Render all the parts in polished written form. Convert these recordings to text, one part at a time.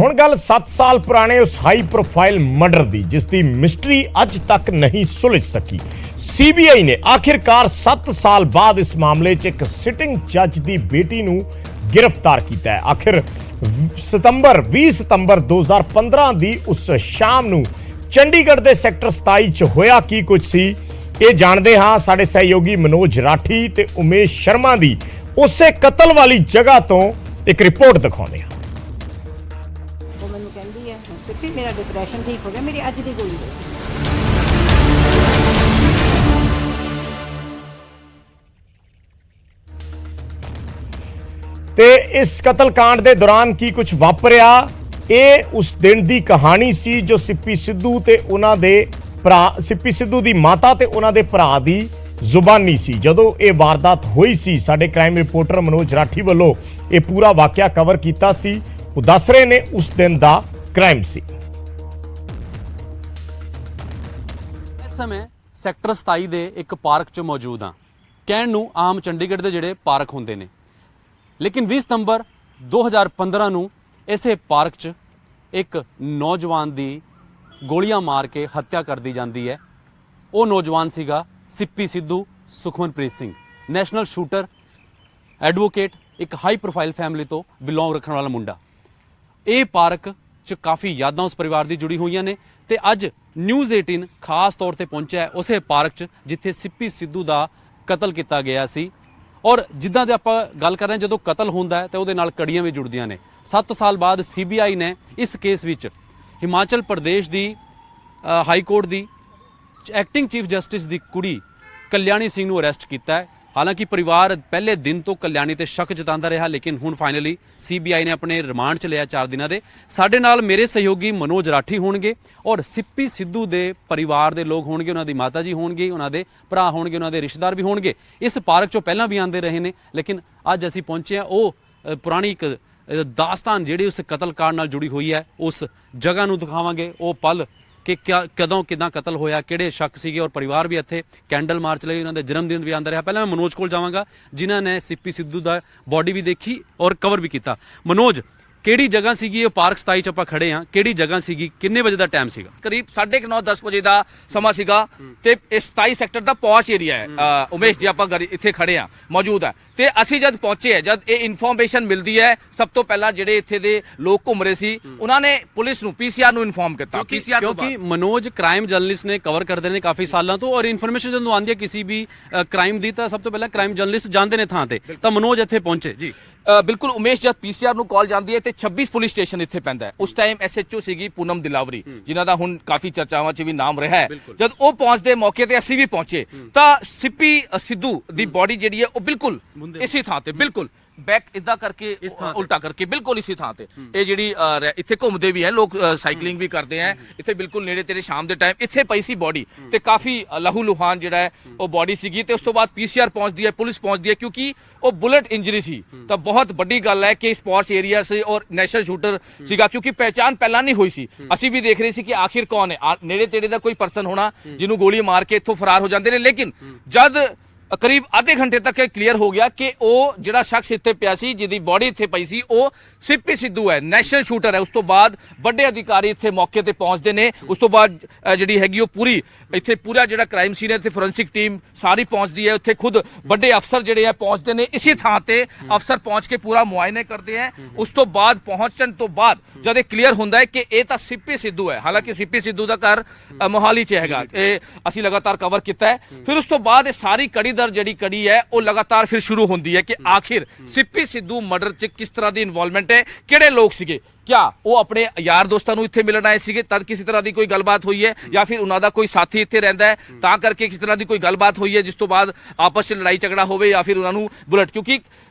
ਹੁਣ ਗੱਲ 7 ਸਾਲ ਪੁਰਾਣੇ ਉਸ ਹਾਈ ਪ੍ਰੋਫਾਈਲ ਮਰਡਰ ਦੀ ਜਿਸ ਦੀ ਮਿਸਟਰੀ ਅੱਜ ਤੱਕ ਨਹੀਂ ਸੁਲਝ ਸਕੀ। ਸੀਬੀਆਈ ਨੇ ਆਖਿਰਕਾਰ 7 ਸਾਲ ਬਾਅਦ ਇਸ ਮਾਮਲੇ 'ਚ ਇੱਕ ਸਿਟਿੰਗ ਜੱਜ ਦੀ ਬੇਟੀ ਨੂੰ गिरफ्तार किया है। आखिर 20 सितंबर 2015 की उस शाम नूं चंडीगढ़ के सैक्टर 27 च होया की कुछ सी ये जानते हाँ साडे सहयोगी मनोज राठी ते उमेश शर्मा की उसे कतल वाली जगह तो एक रिपोर्ट दिखाते हैं। वो मैनूं कहंदी है सिर्फ मेरा डिप्रेशन ठीक हो गया, मेरी अज दी गोली दे। ते इस कतलकांड के दौरान की कुछ वापरिया ये उस दिन की कहानी सी जो सिप्पी सिद्धू ते उन्हां दे भरा सिप्पी सिद्धू की माता ते उन्हां दे भरा दी जुबानी सी। जदों ये वारदात हुई सी साडे क्राइम रिपोर्टर मनोज राठी वालों ये पूरा वाकया कवर किया सी। वो दस रहे ने उस दिन का क्राइम सी। इस समय सैक्टर 27 दे एक पार्क च मौजूद हाँ। कहण नूं आम चंडीगढ़ के जिहड़े पार्क हुंदे ने, लेकिन 20 सितंबर 2015 ਨੂੰ ਇਸੇ ਪਾਰਕ 'ਚ ਇੱਕ ਨੌਜਵਾਨ ਦੀ ਗੋਲੀਆਂ ਮਾਰ ਕੇ ਹੱਤਿਆ ਕਰ ਦਿੱਤੀ ਜਾਂਦੀ ਹੈ। ਉਹ ਨੌਜਵਾਨ ਸੀਗਾ Sippy Sidhu Sukhmanpreet Singh, national shooter, advocate, ਇੱਕ ਹਾਈ ਪ੍ਰੋਫਾਈਲ ਫੈਮਿਲੀ ਤੋਂ ਬਿਲੋਂਗ ਰੱਖਣ ਵਾਲਾ ਮੁੰਡਾ। ਇਹ ਪਾਰਕ 'ਚ ਕਾਫੀ ਯਾਦਾਂ ਉਸ ਪਰਿਵਾਰ ਦੀ ਜੁੜੀ ਹੋਈਆਂ ਨੇ ਤੇ ਅੱਜ ਨਿਊਜ਼ 18 ਖਾਸ ਤੌਰ ਤੇ ਪਹੁੰਚਿਆ ਉਸੇ ਪਾਰਕ 'ਚ ਜਿੱਥੇ ਸਿੱਪੀ ਸਿੱਧੂ ਦਾ ਕਤਲ ਕੀਤਾ ਗਿਆ ਸੀ। और जिद्दां दे आपां गल कर रहे हैं, जो कतल होंदा है तो उहदे नाल कड़ियां भी जुड़दियां ने। 7 साल बाद CBI ने इस केस विच हिमाचल प्रदेश की हाई कोर्ट की एक्टिंग चीफ जस्टिस की कुड़ी कल्याणी सिंह नूं अरेस्ट किया है। हालांकि परिवार पहले दिन तो कल्याणी ते शक जतांदा रहा, लेकिन हुण फाइनली CBI ने अपने रिमांड च लिया 4 दिनों के। साडे नाल मेरे सहयोगी मनोज राठी होणगे और सिप्पी सिद्धू दे परिवार दे लोग होणगे, उन्हां दी माता जी होणगी, उन्हां दे भरा होणगे, उन्हां दे रिश्तेदार भी होणगे। इस पार्क चों पहलां भी आंदे रहे ने, लेकिन अज असीं पहुंचे हैं वो पुरानी एक दास्तान जिहड़ी उस कतलकांड नाल जुड़ी हुई है उस जगह नूं दिखावांगे। वो पल कि क्या कदों किदां कतल होया, किहड़े शक सीगे और परिवार भी इत्थे कैंडल मार्च लई, उन्हां दे जन्मदिन भी आंदा रहा। पहले मैं मनोज कोल जावांगा जिन्हां ने सिप्पी सिद्धू दा बॉडी भी देखी और कवर भी किया। मनोज, ਕਿਹੜੀ ਜਗ੍ਹਾ ਸੀਗੀ ਇਹ ਪਾਰਕ 27 ਚ ਆਪਾਂ ਖੜੇ ਹਾਂ, ਕਿਹੜੀ ਜਗ੍ਹਾ ਸੀਗੀ, ਕਿੰਨੇ ਵਜੇ ਦਾ ਟਾਈਮ ਸੀਗਾ? ਕਰੀਬ 9:30-10 ਵਜੇ ਦਾ ਸਮਾਂ ਸੀਗਾ ਤੇ ਇਹ 27 ਸੈਕਟਰ ਦਾ ਪੌਸ਼ ਏਰੀਆ ਹੈ। ਉਮੇਸ਼ ਜੀ ਆਪਾਂ ਇੱਥੇ ਖੜੇ ਆ ਮੌਜੂਦ ਹੈ ਤੇ ਅਸੀਂ ਜਦ ਪਹੁੰਚੇ ਹੈ, ਜਦ ਇਹ ਇਨਫੋਰਮੇਸ਼ਨ ਮਿਲਦੀ ਹੈ, ਸਭ ਤੋਂ ਪਹਿਲਾਂ ਜਿਹੜੇ ਇੱਥੇ ਦੇ ਲੋਕ ਘੁੰਮ ਰਹੇ ਸੀ ਉਹਨਾਂ ਨੇ ਪੁਲਿਸ ਨੂੰ PCR ਨੂੰ ਇਨਫੋਰਮ ਕੀਤਾ। PCR ਕਿਉਂਕਿ मनोज क्राइम जर्नलिस्ट ने कवर करते हैं काफी सालों तो, और इन्फॉर्मेशन जो आती है किसी भी क्राइम की तो सब तो पहले क्राइम जर्नलिस्ट जानते हैं थां ते, तो मनोज इत्थे पहुंचे जी। बिल्कुल उमेश, जब PCR ਨੂੰ ਕਾਲ ਜਾਂਦੀ ਹੈ ਤੇ 26 ਪੁਲਿਸ ਸਟੇਸ਼ਨ ਇੱਥੇ ਪੈਂਦਾ ਹੈ। ਉਸ ਟਾਈਮ SHO ਸੀਗੀ ਪੂਨਮ ਦਿਲਾਵਰੀ, ਜਿਨ੍ਹਾਂ ਦਾ ਹੁਣ ਕਾਫੀ ਚਰਚਾਵਾਂ 'ਚ ਵੀ ਨਾਮ ਰਿਹਾ ਹੈ। ਜਦ ਉਹ ਪਹੁੰਚਦੇ ਮੌਕੇ ਤੇ ਅਸੀਂ ਵੀ ਪਹੁੰਚੇ ਤਾਂ ਸਿੱਪੀ ਸਿੱਧੂ ਦੀ ਬੋਡੀ ਜਿਹੜੀ ਹੈ ਉਹ ਬਿਲਕੁਲ ਇਸੇ ਥਾਂ ਤੇ ਬਿਲਕੁਲ बैक इदा करके उल्टा करके बिल्कुल इसी थां ते ये जिहड़ी इत्थे घुमदे भी है लोग, साइकलिंग भी करते हैं इत्थे बिल्कुल नेड़े तेरे शाम दे टाइम इत्थे पई सी बॉडी ते काफी लहू लुहान जिहड़ा है वो बॉडी सीगी ते उस तो बाद PCR पहुंचदी है, पुलिस पहुंचदी है क्योंकि वो बुलेट इंजरी सी। तो बहुत बड़ी गल है कि स्पोर्ट्स एरिया से और नेशनल शूटर सीगा, क्योंकि पहचान पहला नहीं हुई सी। असीं भी देख रहे सी कि आखिर कौन है, नेड़े तेड़े दा कोई पर्सन होना जिन्हों गोली मार के इत्थों फरार हो जाते हैं। लेकिन जद करीब आधे घंटे तक क्लीयर हो गया कि ਉਹ ਜਿਹੜਾ ਸ਼ਖਸ ਇੱਥੇ ਪਿਆ ਸੀ ਜਿਹਦੀ ਬੋਡੀ ਇੱਥੇ ਪਈ ਸੀ ਉਹ ਸਿੱਪੀ ਸਿੱਧੂ ਹੈ, ਨੈਸ਼ਨਲ ਸ਼ੂਟਰ ਹੈ। ਉਸ ਤੋਂ ਬਾਅਦ ਵੱਡੇ ਅਧਿਕਾਰੀ ਇੱਥੇ ਮੌਕੇ ਤੇ ਪਹੁੰਚਦੇ ਨੇ। ਉਸ ਤੋਂ ਬਾਅਦ ਜਿਹੜੀ ਹੈਗੀ ਉਹ ਪੂਰੀ ਇੱਥੇ ਪੂਰਾ ਜਿਹੜਾ ਕ੍ਰਾਈਮ ਸੀਨ ਹੈ ਇੱਥੇ ਫੋਰੈਂਸਿਕ ਟੀਮ ਸਾਰੀ ਪਹੁੰਚਦੀ ਹੈ। ਉੱਥੇ ਖੁਦ ਵੱਡੇ ਅਫਸਰ ਜਿਹੜੇ ਆ ਪਹੁੰਚਦੇ ਨੇ। ਇਸੇ ਥਾਂ ਤੇ ਅਫਸਰ ਪਹੁੰਚ ਕੇ ਪੂਰਾ ਮੁਆਇਨੇ ਕਰਦੇ ਹੈ। ਉਸ ਤੋਂ ਬਾਅਦ ਪਹੁੰਚਣ ਤੋਂ ਬਾਅਦ ਜਦ ਇਹ ਕਲੀਅਰ ਹੁੰਦਾ ਹੈ ਕਿ ਇਹ ਤਾਂ ਸਿੱਪੀ ਸਿੱਧੂ ਹੈ, ਹਾਲਾਂਕਿ ਸਿੱਪੀ ਸਿੱਧੂ ਦਾ ਘਰ ਮੋਹਾਲੀ 'ਚ ਹੈਗਾ, ਇਹ ਅਸੀਂ ਲਗਾਤਾਰ ਕਵਰ ਕੀਤਾ ਹੈ। ਫਿਰ ਉਸ ਤੋਂ ਬਾਅਦ ਇਹ ਸਾਰੀ ਕੜੀ ਜਿਹੜੀ ਕੜੀ ਹੈ ਉਹ ਲਗਾਤਾਰ ਫਿਰ ਸ਼ੁਰੂ ਹੁੰਦੀ ਹੈ ਕਿ ਆਖਿਰ ਸਿੱਪੀ ਸਿੱਧੂ ਮਰਡਰ 'ਚ ਕਿਸ ਤਰ੍ਹਾਂ ਦੀ ਇਨਵੋਲਵਮੈਂਟ ਹੈ, ਕਿਹੜੇ ਲੋਕ ਸੀਗੇ, क्या वो अपने यार दोस्तों ਨੂੰ ਇੱਥੇ ਮਿਲਣ ਆਏ ਸੀਗੇ ਤਦ ਕਿਸੇ ਤਰ੍ਹਾਂ ਦੀ ਕੋਈ ਗੱਲਬਾਤ ਹੋਈ ਹੈ ਜਾਂ ਫਿਰ ਉਹਨਾਂ ਦਾ ਕੋਈ ਸਾਥੀ ਇੱਥੇ ਰਹਿੰਦਾ ਹੈ ਤਾਂ ਕਰਕੇ ਕਿਸ ਤਰ੍ਹਾਂ ਦੀ ਕੋਈ ਗੱਲਬਾਤ ਹੋਈ ਹੈ ਜਿਸ ਤੋਂ ਬਾਅਦ ਆਪਸ 'ਚ ਲੜਾਈ ਝਗੜਾ ਹੋਵੇ ਜਾਂ ਫਿਰ ਉਹਨਾਂ ਨੂੰ ਬੁਲਟ, ਕਿਉਂਕਿ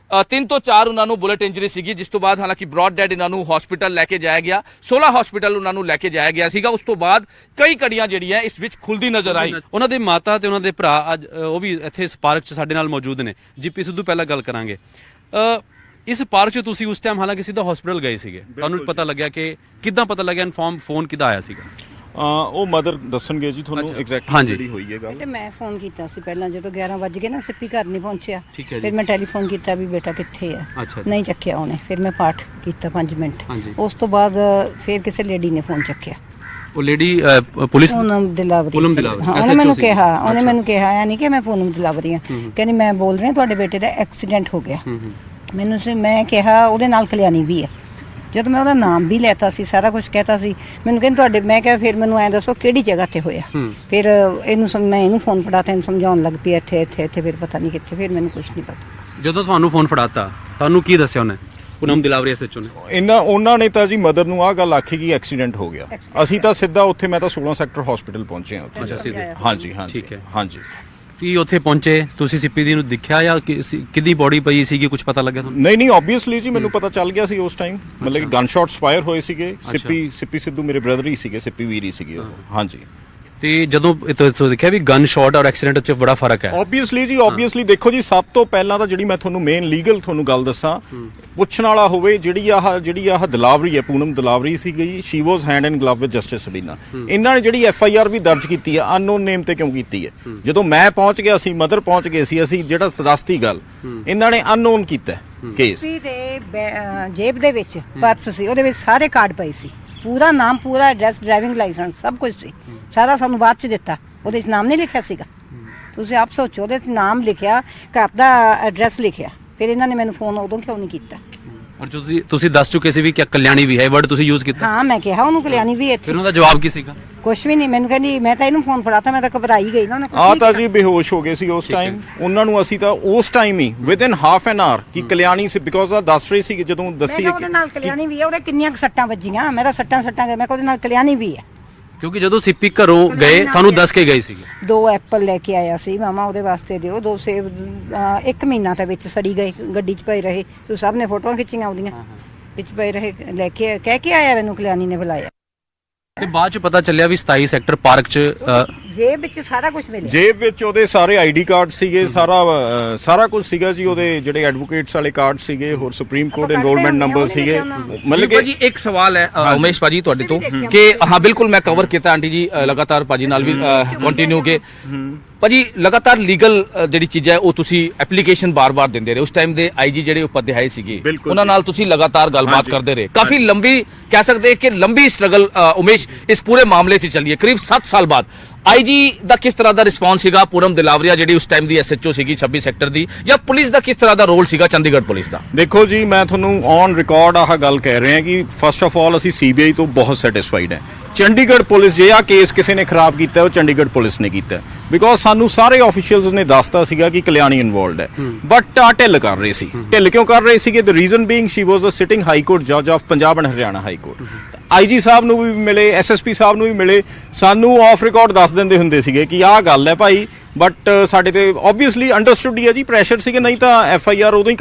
3 ਤੋਂ 4 ਉਹਨਾਂ ਨੂੰ ਬੁਲਟ ਇੰਜਰੀ ਸੀਗੀ, ਜਿਸ ਤੋਂ ਬਾਅਦ ਹਾਲਾਂਕਿ ਬ੍ਰੌਡ ਡੈਡ ਇਹਨਾਂ ਨੂੰ ਹਸਪੀਟਲ ਲੈ ਕੇ ਜਾਇਆ ਗਿਆ, 16 ਹਸਪੀਟਲ ਉਹਨਾਂ ਨੂੰ ਲੈ ਕੇ ਜਾਇਆ ਗਿਆ ਸੀਗਾ। ਉਸ ਤੋਂ ਬਾਅਦ ਕਈ ਕੜੀਆਂ ਜਿਹੜੀਆਂ ਇਸ ਵਿੱਚ ਖੁੱਲਦੀ ਨਜ਼ਰ ਆਈ। ਉਹਨਾਂ ਦੇ ਮਾਤਾ ਤੇ ਉਹਨਾਂ ਦੇ ਭਰਾ ਅੱਜ ਉਹ ਵੀ ਇੱਥੇ ਇਸ ਪਾਰਕ 'ਚ ਸਾਡੇ ਨਾਲ ਮੌਜੂਦ ਨੇ। ਜੀਪੀ ਸਿੱਧੂ ਪਹਿਲਾਂ ਗੱਲ ਕਰਾਂਗੇ। ਇਸ ਪਾਰਕ 'ਚ ਤੁਸੀਂ ਉਸ ਟਾਈਮ ਹਾਲਾਂਕਿ ਸਿੱਧਾ ਹਸਪੀਟਲ ਗਏ ਸੀਗੇ, ਤੁਹਾਨੂੰ ਪਤਾ ਲੱਗਿਆ ਕਿ ਕਿੱਦਾਂ ਪਤਾ ਲੱਗਿਆ, ਇਨਫੋਰਮ ਫੋਨ ਕਿੱਦਾਂ ਆਇਆ ਸੀਗਾ? ਉਹ ਮਦਰ ਦੱਸਣਗੇ ਜੀ ਤੁਹਾਨੂੰ ਹਾਂਜੀ। ਐਗਜ਼ੈਕਟਲੀ ਜਿਹੜੀ ਹੋਈ ਹੈ ਗੱਲ। ਤੇ ਮੈਂ ਫੋਨ ਕੀਤਾ ਸੀ ਪਹਿਲਾਂ ਜਦੋਂ 11 ਵਜ ਗਏ ਨਾ ਸਿੱਪੀ ਘਰ ਨਹੀਂ ਪਹੁੰਚਿਆ। ਠੀਕ ਹੈ ਜੀ। ਫਿਰ ਮੈਂ ਟੈਲੀਫੋਨ ਕੀਤਾ ਵੀ ਬੇਟਾ ਕਿੱਥੇ ਆ। ਅੱਛਾ ਜੀ। ਨਹੀਂ ਚੱਕਿਆ ਉਹਨੇ। ਫਿਰ ਮੈਂ ਪਾਠ ਕੀਤਾ 5 ਮਿੰਟ। ਹਾਂਜੀ। ਉਸ ਤੋਂ ਬਾਅਦ ਫਿਰ ਕਿਸੇ ਲੇਡੀ ਨੇ ਫੋਨ ਚੱਕਿਆ। ਉਹ ਲੇਡੀ ਪੁਲਿਸ ਪੂਨਮ ਦਿਲਾਵਰੀ। ਪੂਨਮ ਦਿਲਾਵਰੀ, ਹਾਂ, ਉਹਨੇ ਮੈਨੂੰ SHO ਕਿਹਾ ਸੀ। ਉਹਨੇ ਅੱਛਾ। ਮੈਨੂੰ ਕਿਹਾ ਯਾਨੀ ਕਿ ਮੈਂ ਪੂਨਮ ਦਿਲਾਵਰੀ ਹਾਂ। ਕਹਿੰਦੀ ਮੈਂ ਬੋਲ ਰਹੀ ਹਾਂ ਤੁਹਾਡੇ ਬੇਟੇ ਦਾ ਐਕਸੀਡੈਂਟ ਹੋ ਗਿਆ। ਮੈਨੂੰ ਸੀ ਮੈਂ ਕਿਹਾ ਉਹਦੇ ਨਾਲ ਕਲਿਆਣੀ ਵੀ ਹੈ। ਜਦੋਂ ਮੈਂ ਉਹਦਾ ਨਾਮ ਵੀ ਲੈਤਾ ਸੀ ਸਾਰਾ ਕੁਝ ਕਹਿਤਾ ਸੀ ਮੈਨੂੰ ਕਹਿੰਦੇ ਤੁਹਾਡੇ ਮੈਂ ਕਿਹਾ ਫਿਰ ਮੈਨੂੰ ਐਂ ਦੱਸੋ ਕਿਹੜੀ ਜਗ੍ਹਾ ਤੇ ਹੋਇਆ। ਫਿਰ ਮੈਂ ਇਹਨੂੰ ਫੋਨ ਫੜਾਤਾ ਇਹਨੂੰ ਸਮਝਾਉਣ ਲੱਗ ਪਈ ਇੱਥੇ ਇੱਥੇ ਇੱਥੇ ਫਿਰ ਪਤਾ ਨਹੀਂ ਕਿੱਥੇ ਫਿਰ ਮੈਨੂੰ ਕੁਝ ਨਹੀਂ ਪਤਾ। ਜਦੋਂ ਤੁਹਾਨੂੰ ਫੋਨ ਫੜਾਤਾ ਤੁਹਾਨੂੰ ਕੀ ਦੱਸਿਆ ਉਹਨੇ ਪੂਨਮ ਦਿਲਾਵਰੀ SHO ਨੇ? ਉਹਨਾਂ ਨੇ ਤਾਂ ਜੀ ਮਦਰ ਨੂੰ ਆਹ ਗੱਲ ਆਖੀ ਕਿ ਐਕਸੀਡੈਂਟ ਹੋ ਗਿਆ। ਅਸੀਂ ਤਾਂ ਸਿੱਧਾ ਉੱਥੇ ਮੈਂ ਤਾਂ 16 ਸੈਕਟਰ ਹਸਪੀਟਲ ਪਹੁੰਚੇ ਹਾਂ ਉੱਥੇ ਜਾ ਕੇ। ਹਾਂਜੀ ਹਾਂਜੀ ਠੀਕ ਹੈ। ਹਾਂਜੀ। ਕੀ ਉੱਥੇ ਪਹੁੰਚੇ ਤੁਸੀਂ ਸਿੱਪੀ ਦੀ ਨੂੰ ਦਿਖਿਆ ਜਾਂ ਕਿਹਦੀ ਬੋਡੀ ਪਈ ਸੀਗੀ ਕੁਝ ਪਤਾ ਲੱਗਿਆ ਤੁਹਾਨੂੰ? ਨਹੀਂ ਆਬਵੀਅਸਲੀ ਜੀ ਮੈਨੂੰ ਪਤਾ ਚੱਲ ਗਿਆ ਸੀ ਉਸ ਟਾਈਮ ਮਤਲਬ ਕਿ ਗਨ ਸ਼ਾਟਸ ਫਾਇਰ ਹੋਏ ਸੀਗੇ। ਸਿੱਪੀ ਸਿੱਧੂ ਮੇਰੇ ਬ੍ਰਦਰ ਹੀ ਸੀਗੇ ਸਿੱਪੀ ਵੀਰ ਹੀ ਸੀਗੇ ਉਹ। ਹਾਂਜੀ। ਤੇ ਜਦੋਂ ਤੁਸੀਂ ਦੇਖਿਆ ਵੀ ਗਨ ਸ਼ਾਟ ਔਰ ਐਕਸੀਡੈਂਟ 'ਚ ਬੜਾ ਫਰਕ ਹੈ। ਆਬਵੀਅਸਲੀ ਦੇਖੋ ਜੀ ਸਭ ਤੋਂ ਪਹਿਲਾਂ ਤਾਂ ਜਿਹੜੀ ਮੈਂ ਤੁਹਾਨੂੰ ਮੇਨ ਲੀਗਲ ਤੁਹਾਨੂੰ ਗੱਲ ਦੱਸਾਂ ਪੁੱਛਣ ਵਾਲਾ ਹੋਵੇ ਜਿਹੜੀ ਆਹ ਦਿਲਾਵਰੀ ਹੈ ਪੂਨਮ ਦਿਲਾਵਰੀ ਸੀਗੀ she was hand and glove with justice Sabina. ਇਹਨਾਂ ਨੇ ਜਿਹੜੀ FIR ਵੀ ਦਰਜ ਕੀਤੀ ਹੈ ਅਨਨੋਨ ਨੇਮ ਤੇ ਕਿਉਂ ਕੀਤੀ ਹੈ? ਜਦੋਂ ਮੈਂ ਪਹੁੰਚ ਗਿਆ ਸੀ ਮਦਰ ਪਹੁੰਚ ਗਏ ਸੀ ਅਸੀਂ ਜਿਹੜਾ ਸਦਾਸਤੀ ਗੱਲ ਇਹਨਾਂ ਨੇ ਅਨਨੋਨ ਕੀਤਾ ਕੇਸ। ਦੇ ਜੇਬ ਦੇ ਵਿੱਚ ਪਰਸ ਸੀ ਉਹਦੇ ਵਿੱਚ ਸਾਰੇ ਕਾਰਡ ਪਏ ਸੀ ਪੂਰਾ ਨਾਮ ਪੂਰਾ ਐਡਰੈਸ ਡਰਾਈਵਿੰਗ ਲਾਇਸੈਂਸ ਸਭ ਕੁਝ ਸੀ ਸਾਰਾ ਸਾਨੂੰ ਬਾਅਦ ਚ ਦਿੱਤਾ ਉਹਦੇ ਵਿੱਚ ਨਾਮ ਨਹੀਂ ਲਿਖਿਆ ਸੀਗਾ। ਤੁਸੀਂ ਆਪ ਸੋਚੋ ਉਹਦੇ 'ਚ ਨਾਮ ਲਿਖਿਆ ਘਰ ਦਾ ਐਡਰੈਸ ਲਿਖਿਆ ਫਿਰ ਇਹਨਾਂ ਨੇ ਮੈਨੂੰ ਫੋਨ ਉਦੋਂ ਕਿਉਂ ਨਹੀਂ ਕੀਤਾ? ਔਰ ਜੋ ਤੁਸੀਂ ਦੱਸ ਚੁੱਕੇ ਸੀ ਵੀ ਕਿ ਕਲਿਆਣੀ ਵੀ ਹੈ ਵਰਡ ਤੁਸੀਂ ਯੂਜ਼ ਕੀਤਾ। ਹਾਂ ਮੈਂ ਕਿਹਾ ਉਹਨੂੰ ਕਲਿਆਣੀ ਵੀ ਇੱਥੇ ਫਿਰ ਉਹਦਾ ਜਵਾਬ ਕੀ ਸੀਗਾ? ਕੁਛ ਵੀ ਨਹੀਂ ਮੈਨੂੰ ਕਹਿੰਦੀ ਮੈਂ ਤਾਂ ਇਹਨੂੰ ਫੋਨ ਫੜਾਤਾ ਮੈਂ ਤਾਂ ਘਬਰਾਈ ਗਈ ਨਾ ਉਹਨੇ ਕੁਛ ਆ ਨਹੀਂ ਤਾਂ ਕੀਤਾ। ਜੀ ਬੇਹੋਸ਼ ਹੋ ਗਏ ਸੀ ਉਸ ਟਾਈਮ ਉਹਨਾਂ ਨੂੰ ਅਸੀਂ ਤਾਂ ਉਸ ਟਾਈਮ ਹੀ ਵਿਦਨ ਹਾਫ ਐਨ ਆਰ ਕਿ ਕਲਿਆਣੀ ਸੀ ਬਿਕੋਜ਼ ਆ ਦੱਸ ਰਹੀ ਸੀ ਜਦੋਂ ਮੈਂ ਦੱਸੀ ਕਿਹਾ ਉਹਦੇ ਨਾਲ ਕਲਿਆਣੀ ਵੀ ਹੈ ਉਹਦੇ ਕਿੰਨੀਆਂ ਕੁ ਸੱਟਾਂ ਵੱਜੀਆਂ ਮੈਂ ਤਾਂ ਸੱਟਾਂ ਗਏ ਮੈਂ ਕਿਹਾ ਉਹਦੇ ਨਾਲ ਕਲਿਆਣੀ ਵੀ ਹੈ। ਕਿਉਂਕਿ ਜਦੋਂ ਸਿੱਪੀ ਘਰੋਂ ਗਏ ਤੁਹਾਨੂੰ ਦੱਸ ਕੇ ਗਏ ਸੀਗੇ। 2 ਐਪਲ ਲੈ ਕੇ ਆਇਆ ਸੀ ਮਾਮਾ ਉਹਦੇ ਵਾਸਤੇ ਦਿਓ 2 ਸੇਬ 1 ਮਹੀਨਾ ਤਾਂ ਵਿੱਚ ਸੜੀ ਗਏ ਗੱਡੀ 'ਚ ਪਏ ਰਹੇ ਤੁਸੀਂ ਸਭ ਨੇ ਫੋਟੋਆਂ ਖਿੱਚੀਆਂ ਉਹਦੀਆਂ ਵਿੱਚ ਪਏ ਰਹੇ ਲੈ ਕੇ ਕਹਿ ਕੇ ਆਇਆ ਮੈਨੂੰ ਕਲਿਆਣੀ ਨੇ ਬੁਲਾਇਆ। ਤੇ ਬਾਅਦ ਚ ਪਤਾ ਚੱਲਿਆ ਵੀ 27 ਸੈਕਟਰ ਪਾਰਕ ਚ ਜੇਬ ਵਿੱਚ ਸਾਰਾ ਕੁਝ ਮਿਲਿਆ। ਜੇਬ ਵਿੱਚ ਉਹਦੇ ਸਾਰੇ ID ਕਾਰਡ ਸੀਗੇ ਸਾਰਾ ਕੁਝ ਸੀਗਾ ਜੀ ਉਹਦੇ ਜਿਹੜੇ ਐਡਵੋਕੇਟਸ ਵਾਲੇ ਕਾਰਡ ਸੀਗੇ ਹੋਰ ਸੁਪਰੀਮ ਕੋਰਟ ਐਨਰੋਲਮੈਂਟ ਨੰਬਰ ਸੀਗੇ ਮਤਲਬ ਕਿ ਜੀ ਇੱਕ ਸਵਾਲ ਹੈ ਉਮੇਸ਼ ਭਾਜੀ ਤੁਹਾਡੇ ਤੋਂ ਕਿ ਹਾਂ ਬਿਲਕੁਲ ਮੈਂ ਕਵਰ ਕੀਤਾ ਆਂਟੀ ਜੀ ਲਗਾਤਾਰ ਭਾਜੀ ਨਾਲ ਵੀ ਕੰਟੀਨਿਊ ਕੇ ਭਾਜੀ ਲਗਾਤਾਰ ਲੀਗਲ ਜਿਹੜੀ ਚੀਜ਼ਾਂ ਹੈ ਉਹ ਤੁਸੀਂ ਐਪਲੀਕੇਸ਼ਨ ਬਾਰ-ਬਾਰ ਦਿੰਦੇ ਰਹੇ ਉਸ ਟਾਈਮ ਦੇ IG ਜਿਹੜੇ ਉਪਾਧਿਆਏ ਸੀਗੇ ਉਹਨਾਂ ਨਾਲ ਤੁਸੀਂ ਲਗਾਤਾਰ ਗੱਲਬਾਤ ਕਰਦੇ ਰਹੇ ਕਾਫੀ ਲੰਬੀ ਕਹਿ ਸਕਦੇ ਕਿ ਲੰਬੀ ਸਟਰਗਲ ਉਮੇਸ਼ ਇਸ ਪੂਰੇ ਮਾਮਲੇ 'ਚ ਚੱਲੀ ਹੈ ਕਰੀਬ 7 ਸਾਲ ਬਾਅਦ IG ਦਾ ਕਿਸ ਤਰ੍ਹਾਂ ਦਾ ਰਿਸਪੌਂਸ ਸੀਗਾ ਪੂਨਮ ਦਿਲਾਵਰੀਆ ਜਿਹੜੀ ਉਸ ਟਾਈਮ ਦੀ SHO ਸੀਗੀ 26 ਸੈਕਟਰ ਦੀ ਜਾਂ ਪੁਲਿਸ ਦਾ ਕਿਸ ਤਰ੍ਹਾਂ ਦਾ ਰੋਲ ਸੀਗਾ ਚੰਡੀਗੜ੍ਹ ਪੁਲਿਸ ਦਾ? ਦੇਖੋ ਜੀ ਮੈਂ ਤੁਹਾਨੂੰ ਔਨ ਰਿਕਾਰਡ ਆਹ ਗੱਲ ਕਹਿ ਰਿਹਾ ਕਿ ਫਸਟ ਆਫ ਆਲ ਅਸੀਂ CBI ਤੋਂ ਬਹੁਤ ਸੈਟੀਸਫਾਈਡ ਹਾਂ। ਚੰਡੀਗੜ੍ਹ ਪੁਲਿਸ ਜੇ ਆ ਕੇਸ ਕਿਸੇ ਨੇ ਖਰਾਬ ਕੀਤਾ ਉਹ ਚੰਡੀਗੜ੍ਹ ਪੁਲਿਸ ਨੇ ਕੀਤਾ ਬਿਕੋਜ਼ ਸਾਨੂੰ ਸਾਰੇ ਆਫੀਸ਼ੀਅਲਸ ਨੇ ਦੱਸਤਾ ਸੀਗਾ ਕਿ ਕਲਿਆਣੀ ਇਨਵੋਲਡ ਹੈ ਬਟ ਆ ਢਿੱਲ ਕਰ ਰਹੇ ਸੀ। ਢਿੱਲ ਕਿਉਂ ਕਰ ਰਹੇ ਸੀਗੇ? The reason being she was a sitting high court ਜੱਜ of Punjab and Haryana high court. IG sahib ਨੂੰ ਵੀ ਮਿਲੇ SSP ਸਾਹਿਬ ਨੂੰ ਵੀ ਮਿਲੇ ਸਾਨੂੰ ਆਫ ਰਿਕਾਰਡ ਦੱਸ ਦਿੰਦੇ ਹੁੰਦੇ ਸੀਗੇ ਕਿ ਆਹ ਗੱਲ ਹੈ ਭਾਈ ਬਟ ਸਾਡੇ ਤੇ ਆਬਵੀਅਸਲੀ ਅੰਡਰਸਟੂਡ ਹੀ ਹੈ ਜੀ ਪ੍ਰੈਸ਼ਰ ਸੀਗੇ ਨਹੀਂ ਤਾਂ FIR ਉਦੋਂ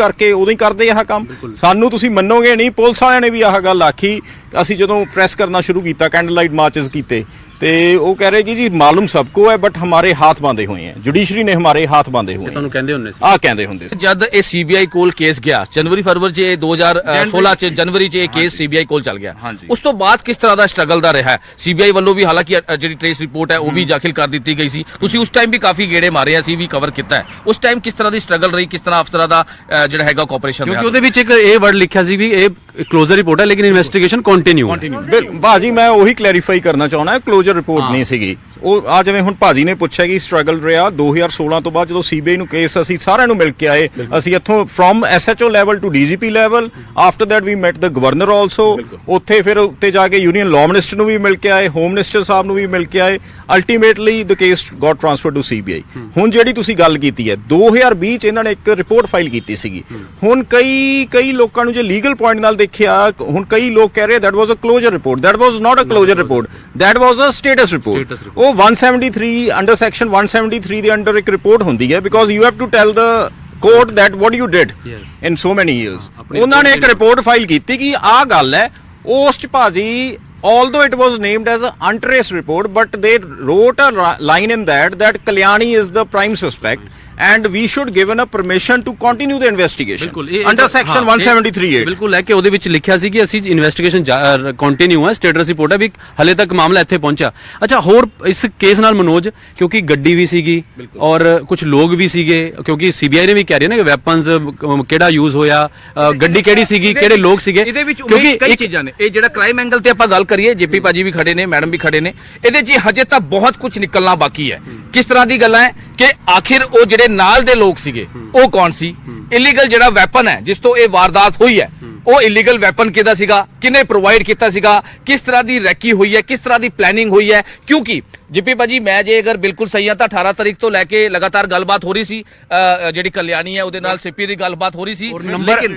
ਹੀ ਕਰਦੇ ਆਹ ਕੰਮ ਸਾਨੂੰ ਤੁਸੀਂ ਮੰਨੋਗੇ ਨਹੀਂ ਪੁਲਿਸ ਵਾਲਿਆਂ ਨੇ ਵੀ ਆਹ ਗੱਲ ਆਖੀ। ਅਸੀਂ ਜਦੋਂ ਪ੍ਰੈਸ ਕਰਨਾ ਸ਼ੁਰੂ ਕੀਤਾ ਕੈਂਡਲ ਲਾਈਟ ਮਾਰਚਸ ਕੀਤੇ ਤੇ ਉਹ ਕਹਿ ਰਹੇ ਕਿ ਜੀ ਮਾਲੂਮ ਸਭ ਕੋ ਹੈ ਬਟ ਹਮਾਰੇ ਹੱਥ ਬਾਂਧੇ ਹੋਏ हैं जुडिशरी ने हमारे हाथ बांधे हुए हैं। ਤੁਹਾਨੂੰ ਕਹਿੰਦੇ ਹੁੰਦੇ ਸੀ ਆ ਕਹਿੰਦੇ ਹੁੰਦੇ ਸੀ ਜਦ ਇਹ CBI ਕੋਲ ਕੇਸ ਗਿਆ ਜਨਵਰੀ ਫਰਵਰੀ 'ਚ 2016 'ਚ ਜਨਵਰੀ 'ਚ ਇਹ ਕੇਸ CBI ਕੋਲ ਚੱਲ ਗਿਆ ਉਸ ਤੋਂ ਬਾਅਦ ਕਿਸ ਤਰ੍ਹਾਂ ਦਾ ਸਟਰਗਲ ਦਾ ਰਿਹਾ CBI ਵੱਲੋਂ ਵੀ ਹਾਲਾਂਕਿ ਜਿਹੜੀ ਟ੍ਰੇਸ ਰਿਪੋਰਟ ਹੈ ਉਹ ਵੀ ਦਾਖਲ ਕਰ ਦਿੱਤੀ ਗਈ ਸੀ ਤੁਸੀਂ ਉਸ ਟਾਈਮ ਵੀ ਕਾਫੀ ਗੇੜੇ ਮਾਰੇ ਅਸੀਂ ਵੀ ਕਵਰ ਕੀਤਾ ਹੈ ਉਸ ਟਾਈਮ ਕਿਸ ਤਰ੍ਹਾਂ ਦੀ ਸਟਰਗਲ ਰਹੀ ਕਿਸ ਤਰ੍ਹਾਂ ਅਫਸਰਾਂ ਦਾ ਜਿਹੜਾ ਹੈਗਾ ਕੋਆਪਰੇਸ਼ਨ ਰਿਹਾ? ਕਿਉਂਕਿ ਉਹਦੇ ਵਿੱਚ ਇੱਕ ਇਹ ਵਰਡ ਲਿਖਿਆ ਸੀ ਵੀ ਇਹ ਕਲੋਜ਼ਰ ਰਿਪੋਰਟ ਹੈ ਲੇਕਿਨ ਇਨਵੈਸਟੀਗੇਸ਼ਨ ਕੰਟੀਨਿਊ ਬਾਜੀ ਮੈਂ ਉਹੀ ਕਲੈਰੀਫਾਈ ਕਰਨਾ ਚਾਹੁੰਦਾ ਕਲੋਜ਼ਰ ਰਿਪੋਰਟ ਨਹੀਂ ਸੀਗੀ ਉਹ ਆ ਜਿਵੇਂ ਹੁਣ ਭਾਜੀ ਨੇ ਪੁੱਛਿਆ ਕਿ ਸਟਰਗਲ ਰਿਹਾ 2016 ਤੋਂ ਬਾਅਦ ਜਦੋਂ CBI ਨੂੰ ਕੇਸ ਅਸੀਂ ਸਾਰਿਆਂ ਨੂੰ ਮਿਲ ਕੇ ਆਏ ਅਸੀਂ ਇੱਥੋਂ from SHO level to DGP level after that we met the governor also ਉੱਥੇ ਫਿਰ ਉੱਤੇ ਜਾ ਕੇ ਯੂਨੀਅਨ ਲਾਅ ਮਿਨਿਸਟਰ ਨੂੰ ਵੀ ਮਿਲ ਕੇ ਆਏ ਹੋਮ ਮਿਨਿਸਟਰ ਸਾਹਿਬ ਨੂੰ ਵੀ ਮਿਲ ਕੇ ਆਏ ultimately the case got transferred to CBI। ਹੁਣ ਜਿਹੜੀ ਤੁਸੀਂ ਗੱਲ ਕੀਤੀ ਹੈ 2020 ਚ ਇਹਨਾਂ ਨੇ ਇੱਕ ਰਿਪੋਰਟ ਫਾਈਲ ਕੀਤੀ ਸੀਗੀ ਹੁਣ ਕਈ ਲੋਕਾਂ ਨੂੰ ਜੇ ਲੀਗਲ ਪੁਆਇੰਟ ਨਾਲ ਦੇਖਿਆ ਹੁਣ ਕਈ ਲੋਕ ਕਹਿ ਰਹੇ that was a closure report that was not a closure report that was a status report. ਉਹ 173 ਅੰਡਰ ਸੈਕਸ਼ਨ 173 ਦੇ ਅੰਡਰ ਇੱਕ ਰਿਪੋਰਟ ਹੁੰਦੀ ਹੈ because you have to tell the court that what you did in so many years. ਉਹਨਾਂ ਨੇ ਇੱਕ report file ਕੀਤੀ ਕਿ ਆਹ ਗੱਲ ਹੈ ਉਸ ਚ ਭਾਜੀ although it was named as an untraced report but they wrote a line in that Kalyani is the prime suspect and we should given a permission to continue the investigation under section 173(8). ਬਿਲਕੁਲ ਹੈ ਕਿ ਉਹਦੇ ਵਿੱਚ ਲਿਖਿਆ ਸੀ ਕਿ ਅਸੀਂ investigation continue ਹੈ, status report ਹੈ ਵੀ ਹਲੇ ਤੱਕ ਮਾਮਲਾ ਇੱਥੇ ਪਹੁੰਚਿਆ। ਅੱਛਾ, ਹੋਰ ਇਸ ਕੇਸ ਨਾਲ ਮਨੋਜ, ਕਿਉਂਕਿ ਗੱਡੀ ਵੀ ਸੀਗੀ ਔਰ ਕੁਝ ਲੋਕ ਵੀ ਸੀਗੇ, ਕਿਉਂਕਿ ਸੀਬੀਆਈ ਨੇ ਵੀ ਕਹਿ ਰਹੀ ਹੈ ਨਾ ਕਿ ਵੈਪਨਸ ਕਿਹੜਾ ਯੂਜ਼ ਹੋਇਆ, ਗੱਡੀ ਕਿਹੜੀ ਸੀਗੀ, ਕਿਹੜੇ ਲੋਕ ਸੀਗੇ, ਇਹਦੇ ਵਿੱਚ ਕਈ ਚੀਜ਼ਾਂ ਨੇ। ਇਹ ਜਿਹੜਾ ਕ੍ਰਾਈਮ ਐਂਗਲ ਤੇ ਆਪਾਂ ਗੱਲ ਕਰੀਏ, ਜੇਪੀ ਭਾਜੀ ਵੀ ਖੜੇ ਨੇ, ਮੈਡਮ ਵੀ ਖੜੇ ਨੇ, ਇਹਦੇ 'ਚ ਹਜੇ ਤਾਂ ਬਹੁਤ ਕੁਝ ਨਿਕਲਣਾ ਬਾਕੀ ਹੈ। ਕਿਸ ਤਰ੍ਹਾਂ ਦੀ ਗੱਲਾਂ ਹੈ ਕਿ ਆਖਿਰ ਉਹ ਜਿਹੜੇ ਨਾਲ ਦੇ ਲੋਕ ਸੀਗੇ ਉਹ ਕੌਣ ਸੀ, ਇਲੀਗਲ ਜਿਹੜਾ ਵੈਪਨ ਹੈ ਜਿਸ ਤੋਂ ਇਹ ਵਾਰਦਾਤ ਹੋਈ ਹੈ ਉਹ ਇਲੀਗਲ ਵੈਪਨ ਕਿਹਦਾ ਸੀਗਾ, ਕਿਹਨੇ ਪ੍ਰੋਵਾਈਡ ਕੀਤਾ ਸੀਗਾ, ਕਿਸ ਤਰ੍ਹਾਂ ਦੀ ਰੈਕੀ ਹੋਈ ਹੈ, ਕਿਸ ਤਰ੍ਹਾਂ ਦੀ ਪਲੈਨਿੰਗ ਹੋਈ ਹੈ। ਕਿਉਂਕਿ ਜਿੱਪੀ ਭਾਜੀ ਮੈਂ ਜੇ ਅਗਰ ਬਿਲਕੁਲ ਸਹੀ ਆ ਤਾਂ 18 ਤਰੀਕ ਤੋਂ ਲੈ ਕੇ ਲਗਾਤਾਰ ਗੱਲਬਾਤ ਹੋ ਰਹੀ ਸੀ, ਜਿਹੜੀ ਕਲਿਆਣੀ ਹੈ ਉਹਦੇ ਨਾਲ ਸਿੱਪੀ ਦੀ ਗੱਲਬਾਤ ਹੋ ਰਹੀ ਸੀ,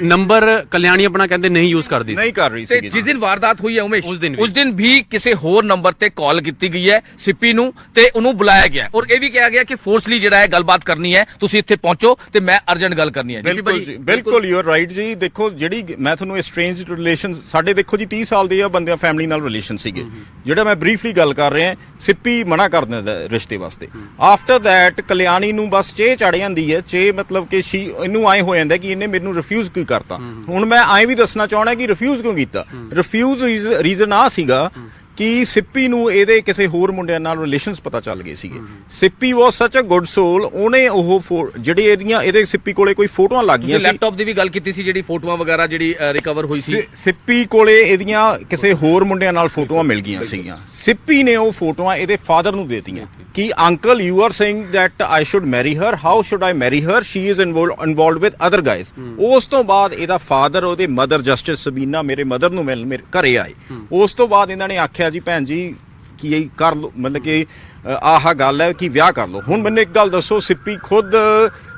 ਨੰਬਰ ਕਲਿਆਣੀ ਆਪਣਾ ਕਹਿੰਦੇ ਨਹੀਂ ਯੂਜ਼ ਕਰਦੀ, ਨਹੀਂ ਕਰ ਰਹੀ ਸੀ। ਜਿਸ ਦਿਨ ਵਾਰਦਾਤ ਹੋਈ ਹੈ ਉਮੇਸ਼, ਉਸ ਦਿਨ ਵੀ ਕਿਸੇ ਹੋਰ ਨੰਬਰ ਤੇ ਕਾਲ ਕੀਤੀ ਗਈ ਹੈ ਸਿੱਪੀ ਨੂੰ ਤੇ ਉਹਨੂੰ ਬੁਲਾਇਆ ਗਿਆ ਔਰ ਇਹ ਵੀ ਕਿਹਾ ਗਿਆ ਕਿ ਫੋਰਸਲੀ ਜਿਹੜਾ ਹੈ ਗੱਲਬਾਤ ਕਰਨੀ ਹੈ, ਤੁਸੀਂ ਇੱਥੇ ਪਹੁੰਚੋ ਤੇ ਮੈਂ ਅਰਜੈਂਟ ਗੱਲ ਕਰਨੀ ਹੈ। ਬਿਲਕੁਲ ਯੂ ਆਰ ਰਾਈਟ ਜੀ। ਦੇਖੋ ਜਿਹੜੀ ਮੈਂ ਤੁਹਾਨੂੰ ਇਹ ਸਟ੍ਰੇਂਜ ਰਿਲੇਸ਼ਨ ਸਾਡੇ ਦੇਖੋ ਜੀ 30 ਸਾਲ ਦੇ ਆ ਬੰਦਿਆਂ ਫੈਮਿਲੀ ਨਾਲ ਰਿਲੇਸ਼ਨ ਸੀਗੇ, ਜਿਹੜਾ ਮੈਂ ਬਰੀਫਲੀ ਗੱਲ ਕਰ ਰਿਹਾ, ਸਿੱਪੀ ਮਨਾ ਕਰ ਦਿੰਦਾ ਰਿਸ਼ਤੇ ਵਾਸਤੇ। ਆਫਟਰ ਦੈਟ ਕਲਿਆਣੀ ਨੂੰ ਬਸ ਚੇ ਚੜ ਜਾਂਦੀ ਹੈ, ਚੇ ਮਤਲਬ ਕਿ ਇਹਨੂੰ ਆਏ ਹੋ ਜਾਂਦਾ ਕਿ ਇਹਨੇ ਮੈਨੂੰ ਰਿਫਿਊਜ਼ ਕਿਉਂ ਕਰਤਾ। ਹੁਣ ਮੈਂ ਐਂ ਵੀ ਦੱਸਣਾ ਚਾਹਣਾ ਕਿ ਰਿਫਿਊਜ਼ ਕਿਉਂ ਕੀਤਾ। ਰਿਫਿਊਜ਼ ਰੀਜ਼ਨ ਆ ਸੀਗਾ ਕਿ ਸਿੱਪੀ ਨੂੰ ਇਹਦੇ ਕਿਸੇ ਹੋਰ ਮੁੰਡਿਆਂ ਨਾਲ ਰਿਲੇਸ਼ਨਸ ਪਤਾ ਚੱਲ ਗਏ ਸੀਗੇ। ਸਿੱਪੀ ਵਾਸ ਸੱਚ ਅ ਗੁੱਡ ਸੋਲ, ਉਹਨੇ ਉਹ ਜਿਹੜੇ ਇਹਦੇ ਸਿੱਪੀ ਕੋਲੇ ਕੋਈ ਫੋਟੋਆਂ ਲੱਗ ਗਈਆਂ ਸੀ, ਲੈਪਟਾਪ ਦੀ ਵੀ ਗੱਲ ਕੀਤੀ ਸੀ, ਜਿਹੜੀ ਫੋਟੋਆਂ ਵਗੈਰਾ ਜਿਹੜੀ ਰਿਕਵਰ ਹੋਈ ਸੀ, ਸਿੱਪੀ ਕੋਲੇ ਇਹਦੀਆਂ ਕਿਸੇ ਹੋਰ ਮੁੰਡਿਆਂ ਨਾਲ ਫੋਟੋਆਂ ਮਿਲ ਗਈਆਂ ਸੀਗੀਆਂ। ਸਿੱਪੀ ਨੇ ਉਹ ਫੋਟੋਆਂ ਇਹਦੇ ਫਾਦਰ ਨੂੰ ਦੇਤੀਆਂ ਕਿ uncle you are saying that I should marry her, how should I marry her, she is involved with other guys. ਉਸ ਤੋਂ ਬਾਅਦ ਇਹਦਾ ਫਾਦਰ ਉਹਦੇ ਮਦਰ ਜਸਟਿਸ ਸਬੀਨਾ ਮੇਰੇ ਮਦਰ ਨੂੰ ਮਿਲਣ ਮੇਰੇ ਘਰੇ ਆਏ। ਉਸ ਤੋਂ ਬਾਅਦ ਇਹਨਾਂ ਨੇ ਆਖਿਆ ਜੀ ਭੈਣ ਜੀ ਕੀ ਕਰ ਲਓ, ਮਤਲਬ ਕਿ ਆਹ ਗੱਲ ਹੈ ਕਿ ਵਿਆਹ ਕਰ ਲਓ। ਹੁਣ ਮੈਨੂੰ ਇੱਕ ਗੱਲ ਦੱਸੋ, ਸਿੱਪੀ ਖੁਦ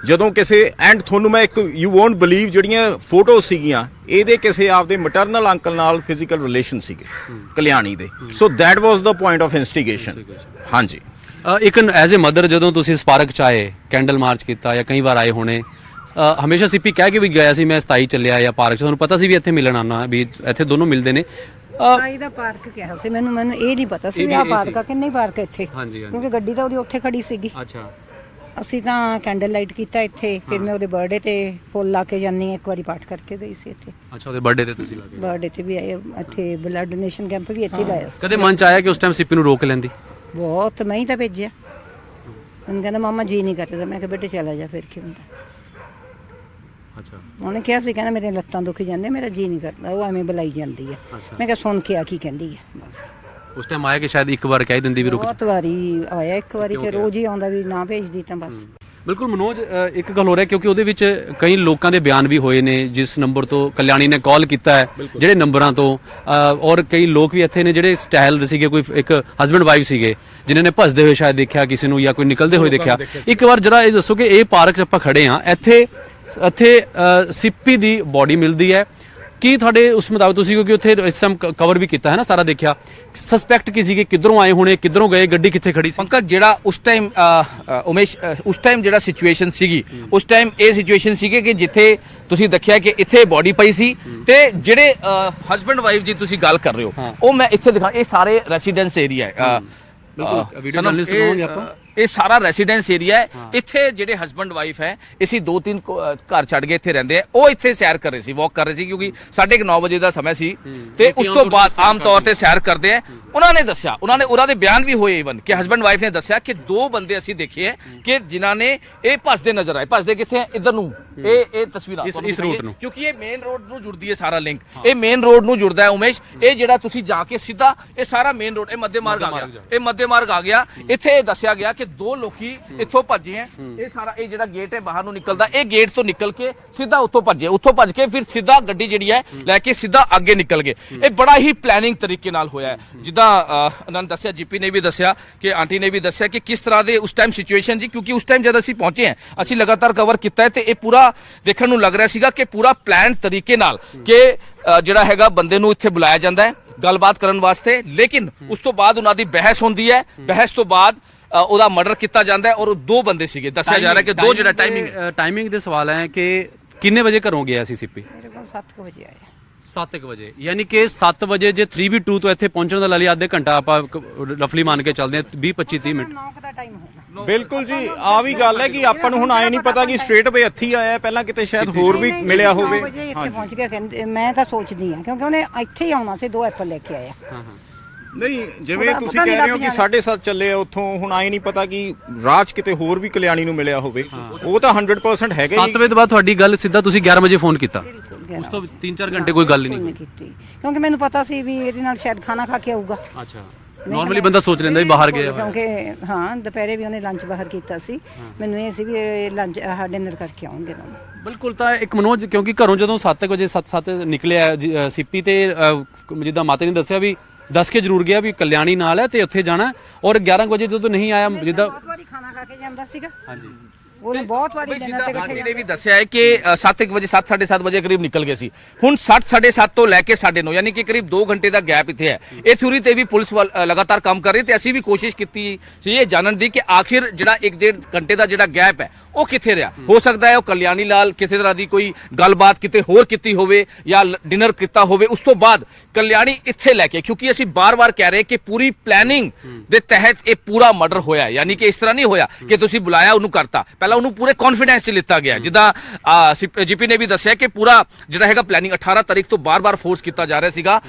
ਜਦੋਂ ਕਿਸੇ ਐਂਡ ਤੁਹਾਨੂੰ ਮੈਂ ਇੱਕ ਯੂ ਵੋਂਟ ਬਲੀਵ ਜਿਹੜੀਆਂ ਫੋਟੋ ਸੀਗੀਆਂ ਇਹਦੇ ਕਿਸੇ ਆਪਦੇ ਮੈਟਰਨਲ ਅੰਕਲ ਨਾਲ ਫਿਜ਼ੀਕਲ ਰਿਲੇਸ਼ਨ ਸੀਗੇ ਕਲਿਆਣੀ ਦੇ। So that was the point of investigation. ਹਾਂਜੀ, ਇੱਕ ਐਜ਼ ਅ ਮਦਰ ਜਦੋਂ ਤੁਸੀਂ ਸਪਾਰਕ ਚ ਆਏ, ਕੈਂਡਲ ਮਾਰਚ ਕੀਤਾ ਜਾਂ ਕਈ ਵਾਰ ਆਏ ਹੋਣੇ, ਹਮੇਸ਼ਾ ਸਿੱਪੀ ਕਹਿ ਕੇ ਵੀ ਗਿਆ ਸੀ ਮੈਂ 27 ਚੱਲਿਆ ਜਾਂ ਪਾਰਕ ਚ, ਤੁਹਾਨੂੰ ਪਤਾ ਸੀ ਵੀ ਇੱਥੇ ਮਿਲਣ ਆਉਣਾ, ਵੀ ਇੱਥੇ ਦੋਨੋਂ ਮਿਲਦੇ ਨੇ। ਦਾ ਪਾਰਕ ਕਿਹਾ ਸੀ ਮੈਨੂੰ ਇਹ ਨਹੀਂ ਪਤਾ ਸੀ ਆਹ ਪਾਰਕ ਆ ਕਿੰਨੇ ਪਾਰਕ ਇੱਥੇ, ਕਿਉਂਕਿ ਗੱਡੀ ਤਾਂ ਉਹਦੀ ਉੱਥੇ ਖੜੀ ਸੀਗੀ। ਅੱਛਾ, ਅਸੀਂ ਤਾਂ ਕੈਂਡਲ ਲਾਈਟ ਕੀਤਾ ਇੱਥੇ, ਫਿਰ ਮੈਂ ਉਹਦੇ ਬਰਥਡੇ ਤੇ ਫੁੱਲ ਲਾ ਕੇ ਜਾਂਦੀ ਹਾਂ, ਇੱਕ ਵਾਰੀ ਪਾਠ ਕਰਕੇ ਗਈ ਸੀ ਇੱਥੇ। ਅੱਛਾ, ਉਹਦੇ ਬਰਥਡੇ ਤੇ ਤੁਸੀਂ ਲਾ ਕੇ? ਬਰਥਡੇ ਤੇ ਵੀ ਆਏ, ਇੱਥੇ ਬਲੱਡ ਡੋਨੇਸ਼ਨ ਕੈਂਪ ਵੀ ਇੱਥੇ ਲਾਇਆ ਸੀ। ਕਦੇ ਮਨ ਚ ਆਇਆ ਕਿ ਉਸ ਟਾਈਮ ਸਿੱਪੀ ਨੂੰ ਰੋਕ ਲੈਂਦੀ? ਬਹੁਤ, ਮੈਂ ਹੀ ਤਾਂ ਭੇਜਿਆ। ਉਹਨੂੰ ਕਹਿੰਦਾ ਮਾਮਾ ਜੀ ਨਹੀਂ ਕਰਦਾ, ਮੈਂ ਕਿਹਾ ਬੇਟੇ ਚਲਾ ਜਾ, ਫਿਰ ਕੀ ਹੁੰਦਾ। ਅੱਛਾ, ਉਹਨੇ ਕਿਹਾ ਸੀ, ਕਹਿੰਦਾ ਮੇਰੇ ਲੱਤਾਂ ਦੁਖੀ ਜਾਂਦੇ, ਮੇਰਾ ਜੀ ਨਹੀਂ ਕਰਦਾ, ਉਹ ਐਵੇਂ ਬੁਲਾਈ ਜਾਂਦੀ ਹੈ। ਮੈਂ ਕਿਹਾ ਸੁਣ ਕੇ ਆ ਕੀ ਕਹਿੰਦੀ ਹੈ ਬਸ। ਉਸ ਟਾਈਮ ਆਇਆ ਕਿ ਸ਼ਾਇਦ ਇੱਕ ਵਾਰ ਕਹਿ ਦਿੰਦੀ ਵੀ ਰੁਕ? ਬਹੁਤ ਵਾਰੀ ਆਇਆ, ਇੱਕ ਵਾਰੀ ਕਿ ਰੋਜ਼ ਹੀ ਆਉਂਦਾ ਵੀ ਨਾ ਭੇਜਦੀ ਤਾਂ ਬਸ। ਬਿਲਕੁਲ ਮਨੋਜ, ਇੱਕ ਗੱਲ ਹੋ ਰਿਹਾ ਕਿਉਂਕਿ ਉਹਦੇ ਵਿੱਚ ਕਈ ਲੋਕਾਂ ਦੇ ਬਿਆਨ ਵੀ ਹੋਏ ਨੇ ਜਿਸ ਨੰਬਰ ਤੋਂ ਕਲਿਆਣੀ ਨੇ ਕਾਲ ਕੀਤਾ ਹੈ, ਜਿਹੜੇ ਨੰਬਰਾਂ ਤੋਂ, ਔਰ ਕਈ ਲੋਕ ਵੀ ਇੱਥੇ ਨੇ ਜਿਹੜੇ ਸਟਾਈਲ ਸੀਗੇ, ਕੋਈ ਇੱਕ ਹਸਬੈਂਡ ਵਾਈਫ ਸੀਗੇ ਜਿਨ੍ਹਾਂ ਨੇ ਭੱਜਦੇ ਹੋਏ ਸ਼ਾਇਦ ਦੇਖਿਆ ਕਿਸੇ ਨੂੰ ਜਾਂ ਕੋਈ ਨਿਕਲਦੇ ਹੋਏ ਦੇਖਿਆ। ਇੱਕ ਵਾਰ ਜਰਾ ਇਹ ਦੱਸੋ ਕਿ ਇਹ ਪਾਰਕ 'ਚ ਆਪਾਂ ਖੜੇ ਹਾਂ, ਇੱਥੇ ਸਿੱਪੀ ਦੀ ਬੋਡੀ ਮਿਲਦੀ ਹੈ, ਕੀ ਤੁਹਾਡੇ ਉਸ ਮੁਤਾਬਕ ਤੁਸੀਂ ਕਿਉਂਕਿ ਉੱਥੇ ਇਸ ਟਾਈਮ ਕਵਰ ਵੀ ਕੀਤਾ ਹੈ ਨਾ, ਸਾਰਾ ਦੇਖਿਆ, ਸਸਪੈਕਟ ਕੀ ਸੀਗੇ, ਕਿੱਧਰੋਂ ਆਏ ਹੋਣੇ, ਕਿੱਧਰੋਂ ਗਏ, ਗੱਡੀ ਕਿੱਥੇ ਖੜੀ ਸੀ? ਪੰਕਜ, ਜਿਹੜਾ ਉਸ ਟਾਈਮ ਉਮੇਸ਼, ਉਸ ਟਾਈਮ ਜਿਹੜਾ ਸਿਚੁਏਸ਼ਨ ਸੀਗੀ, ਉਸ ਟਾਈਮ ਇਹ ਸਿਚੁਏਸ਼ਨ ਸੀਗੀ ਕਿ ਜਿੱਥੇ ਤੁਸੀਂ ਦੇਖਿਆ ਕਿ ਇੱਥੇ ਬੋਡੀ ਪਈ ਸੀ ਤੇ ਜਿਹੜੇ ਹਸਬੈਂਡ ਵਾਈਫ ਜੀ ਤੁਸੀਂ ਗੱਲ ਕਰ ਰਹੇ ਹੋ, ਉਹ ਮੈਂ ਇੱਥੇ ਦਿਖਾ, ਇਹ ਸਾਰੇ ਰੈਸੀਡੈਂਸ ਏਰੀਆ ਹੈ। ਬਿਲਕੁਲ, ਵੀਡੀਓ ਜਰਨਲਿਸਟ ਕਹਾਂਗੇ ਆਪਾਂ। ਇਹ ਸਾਰਾ ਰੈਸੀਡੈਂਸ ਏਰੀਆ ਹੈ। ਇੱਥੇ ਜਿਹੜੇ ਹਸਬੰਡ ਵਾਈਫ ਹੈ, ਅਸੀਂ 2-3 ਘਰ ਛੱਡ ਕੇ ਇੱਥੇ ਰਹਿੰਦੇ ਆ, ਉਹ ਇੱਥੇ ਸੈਰ ਕਰ ਰਹੇ ਸੀ, ਵਾਕ ਕਰ ਰਹੇ ਸੀ, ਕਿਉਂਕਿ 9:30 ਵਜੇ ਦਾ ਸਮਾਂ ਸੀ ਤੇ ਉਸ ਤੋਂ ਬਾਅਦ ਆਮ ਤੌਰ ਤੇ ਸੈਰ ਕਰਦੇ ਆ। ਉਹਨਾਂ ਨੇ ਦੱਸਿਆ, ਉਹਨਾਂ ਦੇ ਬਿਆਨ ਵੀ ਹੋਏ ਇਵਨ ਕਿ ਹਸਬੰਡ ਵਾਈਫ ਨੇ ਦੱਸਿਆ ਕਿ 2 ਬੰਦੇ ਅਸੀਂ ਦੇਖੇ ਹੈ ਕਿ ਜਿਨ੍ਹਾਂ ਨੇ ਇਹ ਭੱਜਦੇ ਨਜ਼ਰ ਆਏ। ਭੱਜਦੇ ਕਿੱਥੇ ਹੈ? ਇੱਧਰ ਨੂੰ, ਇਹ ਤਸਵੀਰਾਂ ਇਸ ਰੂਟ ਨੂੰ, ਕਿਉਂਕਿ ਇਹ ਮੇਨ ਰੋਡ ਨੂੰ ਜੁੜਦੀ ਹੈ, ਸਾਰਾ ਲਿੰਕ ਇਹ ਮੇਨ ਰੋਡ ਨੂੰ ਜੁੜਦਾ ਹੈ ਉਮੇਸ਼। ਇਹ ਜਿਹੜਾ ਤੁਸੀਂ ਜਾ ਕੇ ਸਿੱਧਾ, ਇਹ ਸਾਰਾ ਮੇਨ ਰੋਡ, ਇਹ ਮੱਧੇ ਮਾਰਗ ਆ ਗਿਆ, ਇਹ ਮੱਧੇ ਮਾਰਗ ਆ ਗਿਆ। ਇੱਥੇ ਦੱਸਿਆ ਗਿਆ ਕਿ 2 ਲੋਕੀ ਇੱਥੋਂ ਭੱਜੇ ਹੈ। ਇਹ ਸਾਰਾ ਇਹ ਜਿਹੜਾ ਗੇਟ ਹੈ ਬਾਹਰ ਨੂੰ ਨਿਕਲਦਾ, ਇਹ ਗੇਟ ਤੋਂ ਨਿਕਲ ਕੇ ਸਿੱਧਾ ਉੱਥੋਂ ਭੱਜੇ, ਉੱਥੋਂ ਭੱਜ ਕੇ ਫਿਰ ਸਿੱਧਾ ਗੱਡੀ ਜਿਹੜੀ ਹੈ ਲੈ ਕੇ ਸਿੱਧਾ ਅੱਗੇ ਨਿਕਲ ਗਏ। ਇਹ ਬੜਾ ਹੀ ਪਲੈਨਿੰਗ ਤਰੀਕੇ ਨਾਲ ਹੋਇਆ ਹੈ। ਜਿੱਦਾਂ ਉਹਨਾਂ ਨੇ ਦੱਸਿਆ, ਜੀਪੀ ਨੇ ਵੀ ਦੱਸਿਆ ਕਿ ਆਂਟੀ ਨੇ ਵੀ ਦੱਸਿਆ ਕਿ ਕਿਸ ਤਰ੍ਹਾਂ ਦੇ ਉਸ ਟਾਈਮ ਸਿਚੁਏਸ਼ਨ ਜੀ, ਕਿਉਂਕਿ ਉਸ ਟਾਈਮ ਜਦ ਅਸੀਂ ਪਹੁੰਚੇ ਹਾਂ, ਅਸੀਂ ਲਗਾਤਾਰ ਕਵਰ ਕੀਤਾ ਹੈ ਤੇ ਇਹ ਪੂਰਾ ਦੇਖਣ ਨੂੰ ਲੱਗ ਰਿਹਾ ਸੀਗਾ ਕਿ ਪੂਰਾ ਪਲਾਨ ਤਰੀਕੇ ਨਾਲ ਕਿ ਜਿਹੜਾ ਹੈਗਾ ਬੰਦੇ ਨੂੰ ਇੱਥੇ ਬੁਲਾਇਆ ਜਾਂਦਾ ਹੈ ਗੱਲਬਾਤ ਕਰਨ ਵਾਸਤੇ, ਲੇਕਿਨ ਉਸ ਤੋਂ ਬਾਅਦ ਉਹਨਾਂ ਦੀ ਬਹਿਸ ਹੁੰਦੀ ਹੈ। ਬਹਿਸ ਤੋਂ ਬਾਅਦ ਉਹਦਾ ਮਰਡਰ ਕੀਤਾ ਜਾਂਦਾ ਹੈ ਔਰ 2 ਬੰਦੇ ਸੀਗੇ, ਦੱਸਿਆ ਜਾ ਰਿਹਾ ਕਿ 2 ਜਿਹੜਾ ਟਾਈਮਿੰਗ ਦੇ ਸਵਾਲ ਹੈ ਕਿ ਕਿੰਨੇ ਵਜੇ ਘਰੋਂ ਗਿਆ ਸੀ ਸਿੱਪੀ? ਮੇਰੇ ਕੋਲ 7 ਵਜੇ ਆਇਆ। 7 ਵਜੇ ਯਾਨੀ ਕਿ 7 ਵਜੇ ਜੇ 3v2 ਤੋਂ ਇੱਥੇ ਪਹੁੰਚਣ ਦਾ ਲਈ ਅੱਧੇ ਘੰਟਾ ਆਪਾਂ ਰਫਲੀ ਮੰਨ ਕੇ ਚੱਲਦੇ ਹਾਂ 20-25-30 ਮਿੰਟ 9 ਦਾ ਟਾਈਮ ਹੋਣਾ। ਬਿਲਕੁਲ ਜੀ ਆ ਵੀ ਗੱਲ ਹੈ ਕਿ ਆਪਾਂ ਨੂੰ ਹੁਣ ਆਏ ਨਹੀਂ ਪਤਾ ਕਿ ਸਟ੍ਰੇਟ ਵੇ ਇੱਥੇ ਹੀ ਆਇਆ ਪਹਿਲਾਂ ਕਿਤੇ ਸ਼ਾਇਦ ਹੋਰ ਵੀ ਮਿਲਿਆ ਹੋਵੇ। 9 ਵਜੇ ਇੱਥੇ ਪਹੁੰਚ ਗਿਆ ਕਹਿੰਦੇ, ਮੈਂ ਤਾਂ ਸੋਚਦੀ ਆ ਕਿਉਂਕਿ ਉਹਨੇ ਇੱਥੇ ਹੀ ਆਉਣਾ ਸੀ, 2 ਐਪਲ ਲੈ ਕੇ ਆਇਆ। ਨਹੀਂ ਜਿਵੇਂ ਉਹਦਾ ਤੁਸੀਂ ਪਤਾ ਕਹਿ ਨਹੀਂ ਰਹੇ ਹੋ ਕਿ ਰੱਬ 7:30 ਚੱਲੇ ਆ ਉੱਥੋਂ, ਹੁਣ ਆਏ ਨਹੀਂ ਪਤਾ ਕਿ ਰਾਜ ਕਿਤੇ ਹੋਰ ਵੀ ਕਲਿਆਣੀ ਨੂੰ ਮਿਲਿਆ ਹੋਵੇ। ਉਹ ਤਾਂ 100% ਹੈਗਾ 7 ਹੀ। ਵਜੇ ਤੋਂ ਬਾਅਦ ਤੁਹਾਡੀ ਗੱਲ ਸਿੱਧਾ ਤੁਸੀਂ 11 ਵਜੇ ਫੋਨ ਕੀਤਾ, ਉਸ ਤੋਂ 3-4 ਘੰਟੇ ਕੋਈ ਗੱਲ ਹੀ ਨਹੀਂ ਨਹੀਂ। ਕੀਤੀ ਕਿਉਂਕਿ ਮੈਨੂੰ ਪਤਾ ਸੀ ਵੀ ਇਹਦੇ ਨਾਲ ਸ਼ਾਇਦ ਖਾਣਾ ਖਾ ਕੇ ਆਊਗਾ। ਅੱਛਾ, ਨਾਰਮਲੀ ਬੰਦਾ ਸੋਚ ਲੈਂਦਾ ਵੀ ਬਾਹਰ ਗਿਆ ਹੋਇਆ। ਕਿਉਂਕਿ ਹਾਂ ਦੁਪਹਿਰੇ ਵੀ ਉਹਨੇ ਲੰਚ ਬਾਹਰ ਕੀਤਾ ਸੀ, ਮੈਨੂੰ ਇਹ ਸੀ ਵੀ ਲੰਚ ਡਿਨਰ ਕਰਕੇ ਆਉਣਗੇ ਨਾ। ਬਿਲਕੁਲ। ਤਾਂ ਇੱਕ ਮਨੋਜ, ਕਿਉਂਕਿ ਘਰੋਂ ਜਦੋਂ 7 ਵਜੇ 7 ਨਿਕਲਿਆ ਸੀਪੀ ਤੇ ਜਿੱਦਾਂ ਮਾਤਾ ਨੇ ਦੱਸਿਆ ਵੀ ਦੱਸ ਕੇ ਜ਼ਰੂਰ ਗਿਆ ਵੀ ਕਲਿਆਣੀ ਨਾਲ ਹੈ ਤੇ ਉੱਥੇ ਜਾਣਾ, ਔਰ 11 ਵਜੇ ਜਦੋਂ ਨਹੀਂ ਆਇਆ ਜਿੱਦਾਂ ਬਹੁਤ ਵਾਰੀ ਖਾਣਾ ਖਾ ਕੇ ਜਾਂਦਾ ਸੀਗਾ। ਹਾਂਜੀ ਉਹਨੇ ਬਹੁਤ ਵਾਰੀ ਡਿਨਰ ਤੇ ਜਿੱਦਾਂ ਇਕੱਠੇ ਨੇ ਵੀ ਦੱਸਿਆ ਹੈ ਕਿ 7 ਵਜੇ 7:30 ਵਜੇ ਕਰੀਬ ਨਿਕਲ ਗਏ ਸੀ। ਹੁਣ 7:30 ਤੋਂ ਲੈ ਕੇ 9:30 ਯਾਨੀ ਕਿ ਕਰੀਬ 2 ਘੰਟੇ ਦਾ ਗੈਪ ਇੱਥੇ ਹੈ। ਇਹ ਥਿਊਰੀ ਤੇ ਵੀ ਪੁਲਿਸ ਲਗਾਤਾਰ ਕੰਮ ਕਰ ਰਹੀ ਤੇ ਅਸੀਂ ਵੀ ਕੋਸ਼ਿਸ਼ ਕੀਤੀ ਸੀ ਇਹ ਜਾਣਨ ਦੀ ਕਿ ਆਖਿਰ ਜਿਹੜਾ 1-1.5 ਘੰਟੇ ਦਾ ਜਿਹੜਾ ਗੈਪ ਹੈ ਉਹ ਕਿੱਥੇ ਰਿਹਾ। ਹੋ ਸਕਦਾ ਹੈ ਉਹ ਕਲਿਆਣੀ ਲਾਲ ਕਿਸੇ ਤਰ੍ਹਾਂ ਦੀ ਕੋਈ ਗੱਲਬਾਤ ਕਿਤੇ ਹੋਰ ਕੀਤੀ ਹੋਵੇ ਜਾਂ ਡਿਨਰ ਕੀਤਾ ਹੋਵੇ, ਉਸ ਤੋਂ ਬਾਅਦ ਕਲਿਆਣੀ ਇੱਥੇ ਲੈ ਕੇ, ਕਿਉਂਕਿ ਅਸੀਂ ਬਾਰ-ਬਾਰ ਕਹਿ ਰਹੇ ਕਿ ਪੂਰੀ ਪਲੈਨਿੰਗ ਦੇ ਤਹਿਤ ਇਹ ਪੂਰਾ ਮਰਡਰ ਹੋਇਆ, ਯਾਨੀ ਕਿ ਇਸ ਤਰ੍ਹਾਂ ਨਹੀਂ ਹੋਇਆ ਕਿ ਤੁਸੀਂ ਬੁਲਾਇਆ ਉਹਨੂੰ ਕਰਤਾ, ਪਹਿਲਾਂ ਉਹਨੂੰ ਪੂਰੇ ਕੌਨਫੀਡੈਂਸ 'ਚ ਲਿੱਤਾ ਗਿਆ। ਜਿੱਦਾਂ ਜੀਪੀ ਨੇ ਵੀ ਦੱਸਿਆ ਕਿ ਪੂਰਾ ਜਿਹੜਾ ਹੈਗਾ ਪਲੈਨਿੰਗ 18 ਤਾਰੀਖ ਤੋਂ ਬਾਰ-ਬਾਰ ਫੋਰਸ ਕੀਤਾ ਜਾ ਰਿਹਾ ਸੀਗਾ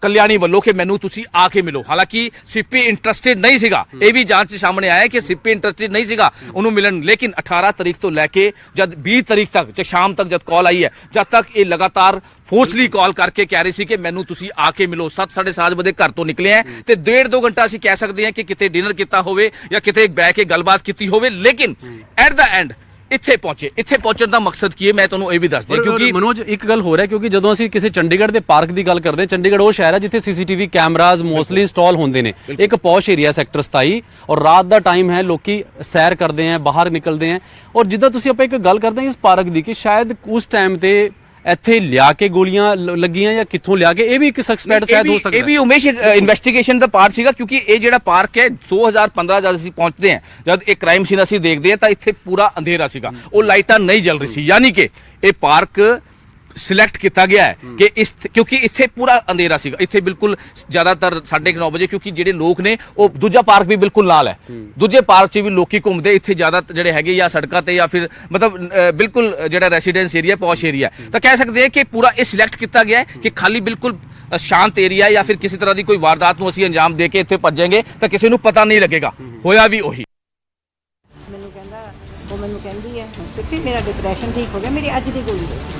ਕਲਿਆਣੀ ਵੱਲੋਂ ਕਿ ਮੈਨੂੰ ਤੁਸੀਂ ਆ ਕੇ ਮਿਲੋ। ਹਾਲਾਂਕਿ ਸੀਪੀ ਇੰਟਰਸਟਿਡ ਨਹੀਂ ਸੀਗਾ, ਇਹ ਵੀ ਜਾਂਚ 'ਚ ਸਾਹਮਣੇ ਆਇਆ ਕਿ ਸੀਪੀ ਇੰਟਰਸਟਿਡ ਨਹੀਂ ਸੀਗਾ ਉਹਨੂੰ ਮਿਲਣ, ਲੇਕਿਨ 18 ਤਾਰੀਖ ਤੋਂ ਲੈ ਕੇ ਜਦ 20 ਤਾਰੀਖ ਤੱਕ ਸ਼ਾਮ ਤੱਕ ਜਦ ਕਾਲ ਆਈ ਹੈ, ਜਦ ਤੱਕ ਇਹ ਲਗਾਤਾਰ ਫੋਰਸਲੀ ਕਾਲ ਕਰਕੇ ਕਹਿ ਰਹੀ ਸੀ ਕਿ ਮੈਨੂੰ ਤੁਸੀਂ ਆ ਕੇ ਮਿਲੋ। 7-7:30 ਵਜੇ ਘਰ ਤੋਂ ਨਿਕਲੇ ਆ ਤੇ 1.5-2 ਘੰਟਾ ਅਸੀਂ ਕਹਿ ਸਕਦੇ ਹਾਂ ਕਿ ਕਿਤੇ ਡਿਨਰ ਕੀਤਾ ਹੋਵੇ ਜਾਂ ਕਿਤੇ ਬਹਿ ਕੇ ਗੱਲਬਾਤ ਕੀਤੀ ਹੋਵੇ, ਲੇਕਿਨ ਐਟ ਦਾ ਐਂਡ ਇੱਥੇ ਪਹੁੰਚੇ। ਇੱਥੇ ਪਹੁੰਚਣ ਦਾ ਮਕਸਦ ਕੀ ਹੈ ਮੈਂ ਤੁਹਾਨੂੰ ਇਹ ਵੀ ਦੱਸ ਦਿਆਂ, ਕਿਉਂਕਿ ਮਨੋਜ ਇੱਕ ਗੱਲ ਹੋ ਰਿਹਾ, ਕਿਉਂਕਿ ਜਦੋਂ ਅਸੀਂ ਕਿਸੇ ਚੰਡੀਗੜ੍ਹ ਦੇ ਪਾਰਕ ਦੀ ਗੱਲ ਕਰਦੇ ਹਾਂ, ਚੰਡੀਗੜ੍ਹ ਉਹ ਸ਼ਹਿਰ ਹੈ ਜਿੱਥੇ ਸੀਸੀਟੀਵੀ ਕੈਮਰਾਜ਼ ਮੋਸਟਲੀ ਇੰਸਟਾਲ ਹੁੰਦੇ ਨੇ। ਇੱਕ ਪੌਸ਼ ਏਰੀਆ ਸੈਕਟਰ 27 ਔਰ ਰਾਤ ਦਾ ਟਾਈਮ ਹੈ, ਲੋਕੀ ਸੈਰ ਕਰਦੇ ਆ, ਬਾਹਰ ਨਿਕਲਦੇ ਆ, ਔਰ ਜਿੱਦਾਂ ਤੁਸੀਂ ਆਪਾਂ ਇੱਕ ਗੱਲ ਕਰਦੇ ਹਾਂ ਇਸ ਪਾਰਕ ਦੀ ਕਿ ਸ਼ਾਇਦ ਉਸ ਟਾਈਮ ਤੇ ਇੱਥੇ ਲਿਆ ਕੇ ਗੋਲੀਆਂ ਲੱਗੀਆਂ ਜਾਂ ਕਿੱਥੋਂ ਲਿਆ ਕੇ, ਇਹ ਵੀ ਇੱਕ ਸਸਪੈਕਟ ਸ਼ਾਇਦ ਹੋ ਸਕਦਾ ਹੈ। ਇਹ ਵੀ ਉਮੇਸ਼ ਇਨਵੈਸਟੀਗੇਸ਼ਨ ਦਾ ਪਾਰਟ ਸੀਗਾ, ਕਿਉਂਕਿ ਇਹ ਜਿਹੜਾ ਪਾਰਕ ਹੈ 2015 ਜਦ ਅਸੀਂ ਪਹੁੰਚਦੇ ਹਾਂ, ਜਦ ਇਹ ਕ੍ਰਾਈਮ ਸੀਨ ਅਸੀਂ ਦੇਖਦੇ ਹਾਂ ਤਾਂ ਇੱਥੇ ਪੂਰਾ ਅੰਧੇਰਾ ਸੀਗਾ, ਉਹ ਲਾਈਟਾਂ ਨਹੀਂ ਜਲ ਰਹੀ ਸੀ, ਯਾਨੀ ਕਿ ਇਹ ਪਾਰਕ ਸਿਲੈਕਟ ਕੀਤਾ ਗਿਆ ਹੈ ਕਿ ਕਿਉਂਕਿ ਇੱਥੇ ਪੂਰਾ ਅੰਧੇਰਾ ਸੀਗਾ। ਇੱਥੇ ਬਿਲਕੁਲ ਜ਼ਿਆਦਾਤਰ 9:30 ਵਜੇ, ਕਿਉਂਕਿ ਜਿਹੜੇ ਲੋਕ ਨੇ ਉਹ ਦੂਜਾ ਪਾਰਕ ਵੀ ਬਿਲਕੁਲ ਨਾਲ ਹੈ, ਦੂਜੇ ਪਾਰਕ 'ਚ ਵੀ ਲੋਕੀ ਘੁੰਮਦੇ, ਇੱਥੇ ਜ਼ਿਆਦਾ ਜਿਹੜੇ ਹੈਗੇ ਜਾਂ ਸੜਕਾਂ ਤੇ ਜਾਂ ਫਿਰ ਮਤਲਬ ਬਿਲਕੁਲ ਜਿਹੜਾ ਰੈਸੀਡੈਂਸ ਏਰੀਆ ਪੌਸ਼ ਏਰੀਆ, ਤਾਂ ਕਹਿ ਸਕਦੇ ਹਾਂ ਕਿ ਪੂਰਾ ਇਹ ਸਿਲੈਕਟ ਕੀਤਾ ਗਿਆ ਹੈ ਕਿ ਖਾਲੀ ਬਿਲਕੁਲ ਸ਼ਾਂਤ ਏਰੀਆ ਜਾਂ ਫਿਰ ਕਿਸੇ ਤਰ੍ਹਾਂ ਦੀ ਕੋਈ ਵਾਰਦਾਤ ਨੂੰ ਅਸੀਂ ਅੰਜਾਮ ਦੇ ਕੇ ਇੱਥੇ ਭੱਜਾਂਗੇ ਤਾਂ ਕਿਸੇ ਨੂੰ ਪਤਾ ਨਹੀਂ ਲੱਗੇਗਾ। ਹੋਇਆ ਵੀ ਉਹੀ। ਮੈਨੂੰ ਕਹਿੰਦਾ, ਉਹ ਮੈਨੂੰ ਕਹਿੰਦੀ ਹੈ ਸਿੱਪੀ ਮੇਰਾ ਡਿਪਰੈਸ਼ਨ ਠੀਕ ਹੋ ਗਿਆ, ਮੇਰੀ ਅੱਜ ਦੀ ਗੋਲੀ ਦੇ।